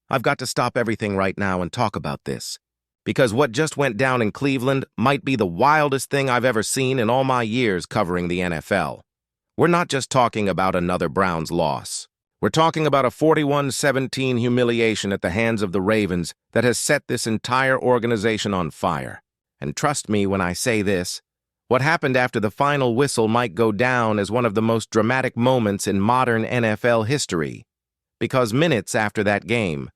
I've got to stop everything right now and talk about this. Because what just went down in Cleveland might be the wildest thing I've ever seen in all my years covering the NFL. We're not just talking about another Browns loss. We're talking about a 41-17 humiliation at the hands of the Ravens that has set this entire organization on fire. And trust me when I say this, what happened after the final whistle might go down as one of the most dramatic moments in modern NFL history. Because minutes after that game,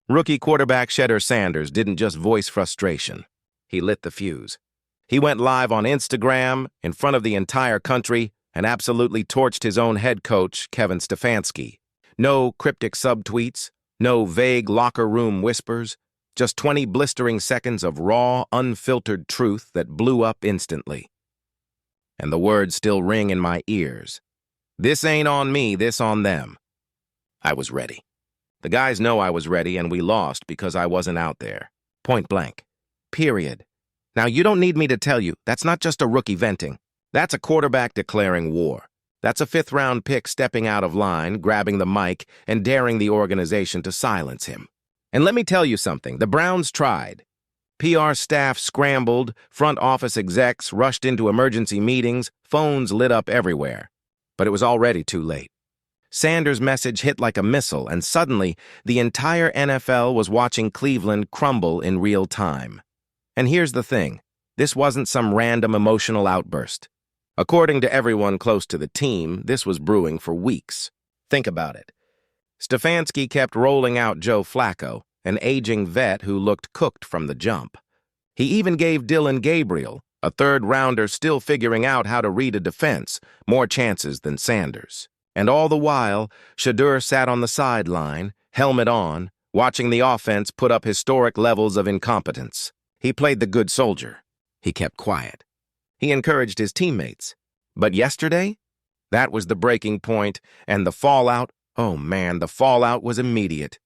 rookie quarterback Shedeur Sanders didn't just voice frustration. He lit the fuse. He went live on Instagram in front of the entire country and absolutely torched his own head coach, Kevin Stefanski. No cryptic subtweets, no vague locker room whispers, just 20 blistering seconds of raw, unfiltered truth that blew up instantly. And the words still ring in my ears. This ain't on me, this on them. I was ready. The guys know I was ready, and we lost because I wasn't out there. Point blank. Period. Now, you don't need me to tell you, that's not just a rookie venting. That's a quarterback declaring war. That's a fifth-round pick stepping out of line, grabbing the mic, and daring the organization to silence him. And let me tell you something, the Browns tried. PR staff scrambled, front office execs rushed into emergency meetings, phones lit up everywhere. But it was already too late. Sanders' message hit like a missile, and suddenly, the entire NFL was watching Cleveland crumble in real time. And here's the thing, this wasn't some random emotional outburst. According to everyone close to the team, this was brewing for weeks. Think about it. Stefanski kept rolling out Joe Flacco, an aging vet who looked cooked from the jump. He even gave Dillon Gabriel, a third-rounder still figuring out how to read a defense, more chances than Sanders. And all the while, Shedeur sat on the sideline, helmet on, watching the offense put up historic levels of incompetence. He played the good soldier. He kept quiet. He encouraged his teammates. But yesterday, that was the breaking point, and the fallout, oh man, the fallout was immediate.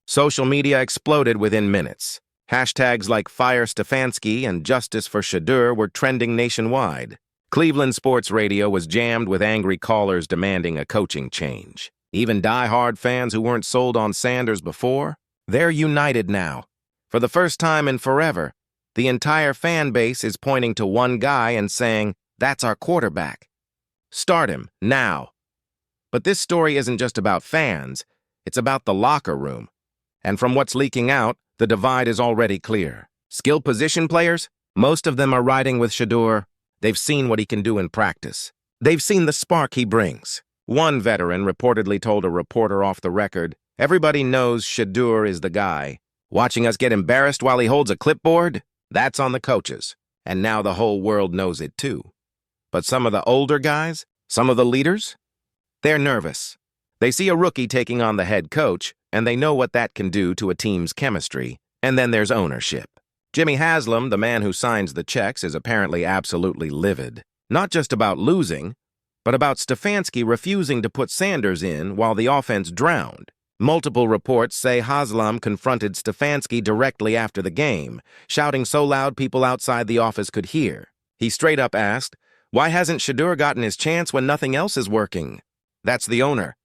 Social media exploded within minutes. Hashtags like Fire Stefanski and Justice for Shedeur were trending nationwide. Cleveland sports radio was jammed with angry callers demanding a coaching change. Even die-hard fans who weren't sold on Sanders before, they're united now. For the first time in forever, the entire fan base is pointing to one guy and saying, that's our quarterback. Start him, now. But this story isn't just about fans, it's about the locker room. And from what's leaking out, the divide is already clear. Skill position players, most of them are riding with Shedeur. They've seen what he can do in practice. They've seen the spark he brings. One veteran reportedly told a reporter off the record, everybody knows Shedeur is the guy. Watching us get embarrassed while he holds a clipboard? That's on the coaches. And now the whole world knows it too. But some of the older guys, some of the leaders, they're nervous. They see a rookie taking on the head coach, and they know what that can do to a team's chemistry. And then there's ownership. Jimmy Haslam, the man who signs the checks, is apparently absolutely livid. Not just about losing, but about Stefanski refusing to put Sanders in while the offense drowned. Multiple reports say Haslam confronted Stefanski directly after the game, shouting so loud people outside the office could hear. He straight up asked, why hasn't Shedeur gotten his chance when nothing else is working? That's the owner.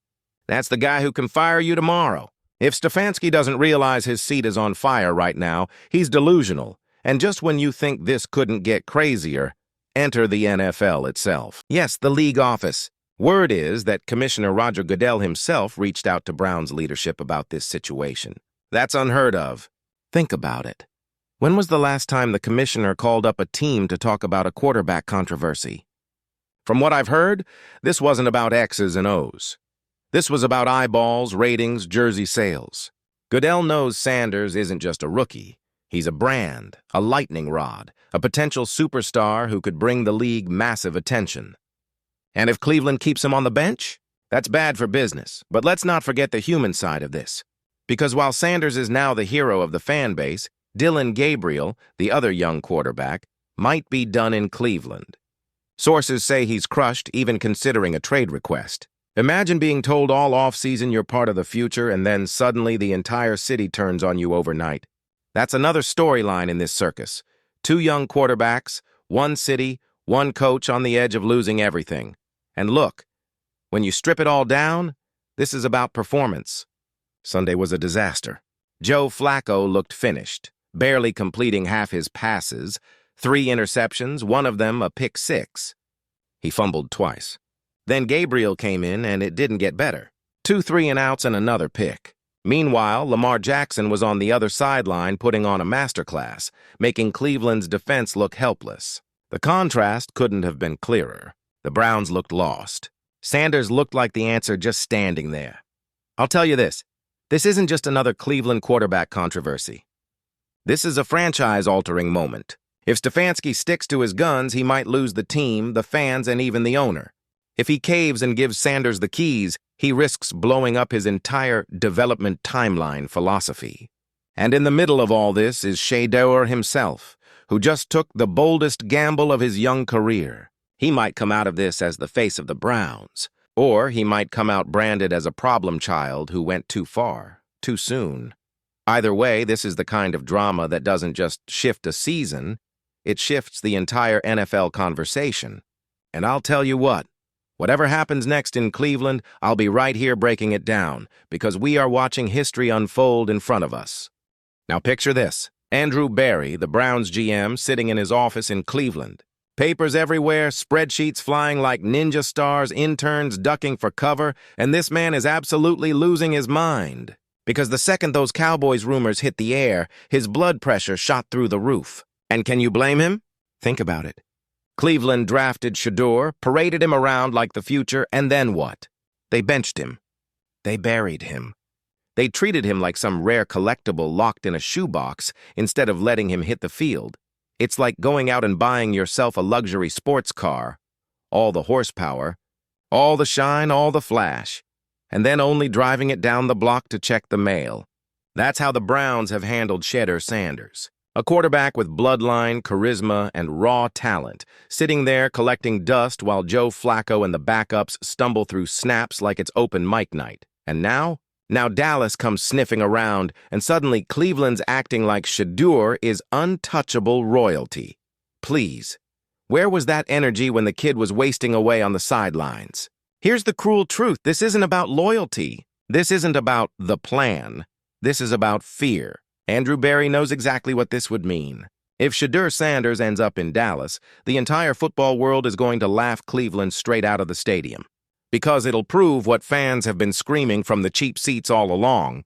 That's the guy who can fire you tomorrow. If Stefanski doesn't realize his seat is on fire right now, he's delusional. And just when you think this couldn't get crazier, enter the NFL itself. Yes, the league office. Word is that Commissioner Roger Goodell himself reached out to Browns leadership about this situation. That's unheard of. Think about it. When was the last time the commissioner called up a team to talk about a quarterback controversy? From what I've heard, this wasn't about X's and O's. This was about eyeballs, ratings, jersey sales. Goodell knows Sanders isn't just a rookie. He's a brand, a lightning rod, a potential superstar who could bring the league massive attention. And if Cleveland keeps him on the bench, that's bad for business. But let's not forget the human side of this. Because while Sanders is now the hero of the fan base, Dillon Gabriel, the other young quarterback, might be done in Cleveland. Sources say he's crushed, even considering a trade request. Imagine being told all offseason you're part of the future and then suddenly the entire city turns on you overnight. That's another storyline in this circus. Two young quarterbacks, one city, one coach on the edge of losing everything. And look, when you strip it all down, this is about performance. Sunday was a disaster. Joe Flacco looked finished, barely completing half his passes, 3 interceptions, one of them a pick six. He fumbled twice. Then Gabriel came in, and it didn't get better. 2 3-and-outs and another pick. Meanwhile, Lamar Jackson was on the other sideline putting on a masterclass, making Cleveland's defense look helpless. The contrast couldn't have been clearer. The Browns looked lost. Sanders looked like the answer just standing there. I'll tell you this isn't just another Cleveland quarterback controversy. This is a franchise-altering moment. If Stefanski sticks to his guns, he might lose the team, the fans, and even the owner. If he caves and gives Sanders the keys, he risks blowing up his entire development timeline philosophy. And in the middle of all this is Shedeur himself, who just took the boldest gamble of his young career. He might come out of this as the face of the Browns, or he might come out branded as a problem child who went too far, too soon. Either way, this is the kind of drama that doesn't just shift a season, it shifts the entire NFL conversation. And I'll tell you what, whatever happens next in Cleveland, I'll be right here breaking it down, because we are watching history unfold in front of us. Now picture this. Andrew Berry, the Browns GM, sitting in his office in Cleveland. Papers everywhere, spreadsheets flying like ninja stars, interns ducking for cover, and this man is absolutely losing his mind. Because the second those Cowboys rumors hit the air, his blood pressure shot through the roof. And can you blame him? Think about it. Cleveland drafted Shedeur, paraded him around like the future, and then what? They benched him. They buried him. They treated him like some rare collectible locked in a shoebox instead of letting him hit the field. It's like going out and buying yourself a luxury sports car, all the horsepower, all the shine, all the flash, and then only driving it down the block to check the mail. That's how the Browns have handled Shedeur Sanders, a quarterback with bloodline, charisma, and raw talent, sitting there collecting dust while Joe Flacco and the backups stumble through snaps like it's open mic night. And now Dallas comes sniffing around, and suddenly Cleveland's acting like Shedeur is untouchable royalty. Please, where was that energy when the kid was wasting away on the sidelines? Here's the cruel truth. This isn't about loyalty. This isn't about the plan. This is about fear. Andrew Berry knows exactly what this would mean. If Shedeur Sanders ends up in Dallas, the entire football world is going to laugh Cleveland straight out of the stadium. Because it'll prove what fans have been screaming from the cheap seats all along.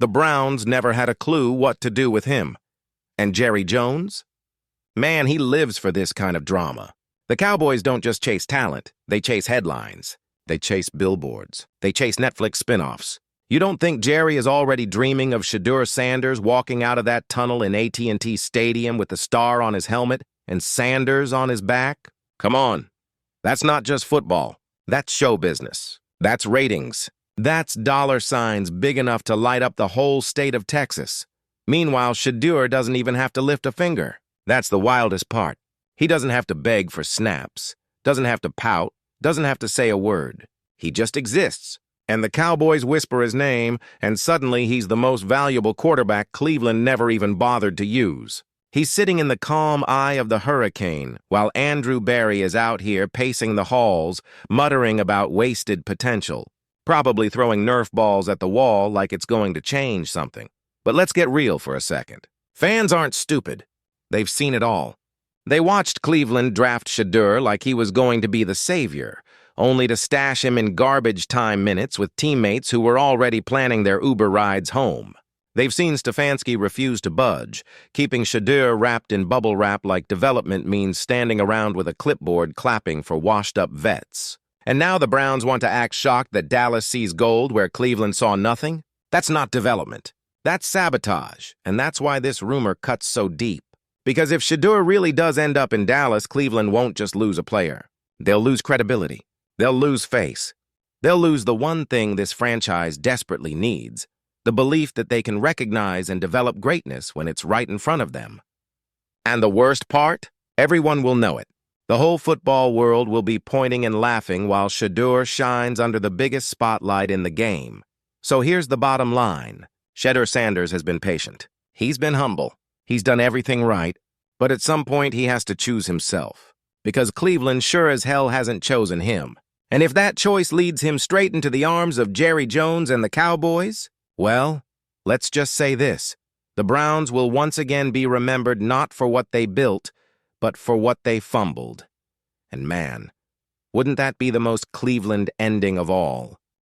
The Browns never had a clue what to do with him. And Jerry Jones? Man, he lives for this kind of drama. The Cowboys don't just chase talent, they chase headlines. They chase billboards. They chase Netflix spin-offs. You don't think Jerry is already dreaming of Shedeur Sanders walking out of that tunnel in AT&T Stadium with the star on his helmet and Sanders on his back? Come on. That's not just football. That's show business. That's ratings. That's dollar signs big enough to light up the whole state of Texas. Meanwhile, Shedeur doesn't even have to lift a finger. That's the wildest part. He doesn't have to beg for snaps, doesn't have to pout, doesn't have to say a word. He just exists. And the Cowboys whisper his name, and suddenly he's the most valuable quarterback Cleveland never even bothered to use. He's sitting in the calm eye of the hurricane, while Andrew Berry is out here pacing the halls, muttering about wasted potential, probably throwing Nerf balls at the wall like it's going to change something. But let's get real for a second. Fans aren't stupid. They've seen it all. They watched Cleveland draft Shedeur like he was going to be the savior, only to stash him in garbage time minutes with teammates who were already planning their Uber rides home. They've seen Stefanski refuse to budge, keeping Shedeur wrapped in bubble wrap like development means standing around with a clipboard clapping for washed-up vets. And now the Browns want to act shocked that Dallas sees gold where Cleveland saw nothing? That's not development. That's sabotage, and that's why this rumor cuts so deep. Because if Shedeur really does end up in Dallas, Cleveland won't just lose a player. They'll lose credibility. They'll lose face. They'll lose the one thing this franchise desperately needs, the belief that they can recognize and develop greatness when it's right in front of them. And the worst part? Everyone will know it. The whole football world will be pointing and laughing while Shedeur shines under the biggest spotlight in the game. So here's the bottom line. Shedeur Sanders has been patient. He's been humble. He's done everything right. But at some point, he has to choose himself. Because Cleveland sure as hell hasn't chosen him. And if that choice leads him straight into the arms of Jerry Jones and the Cowboys, well, Let's just say this. The Browns will once again be remembered not for what they built, but for what they fumbled. And man, wouldn't that be the most Cleveland ending of all?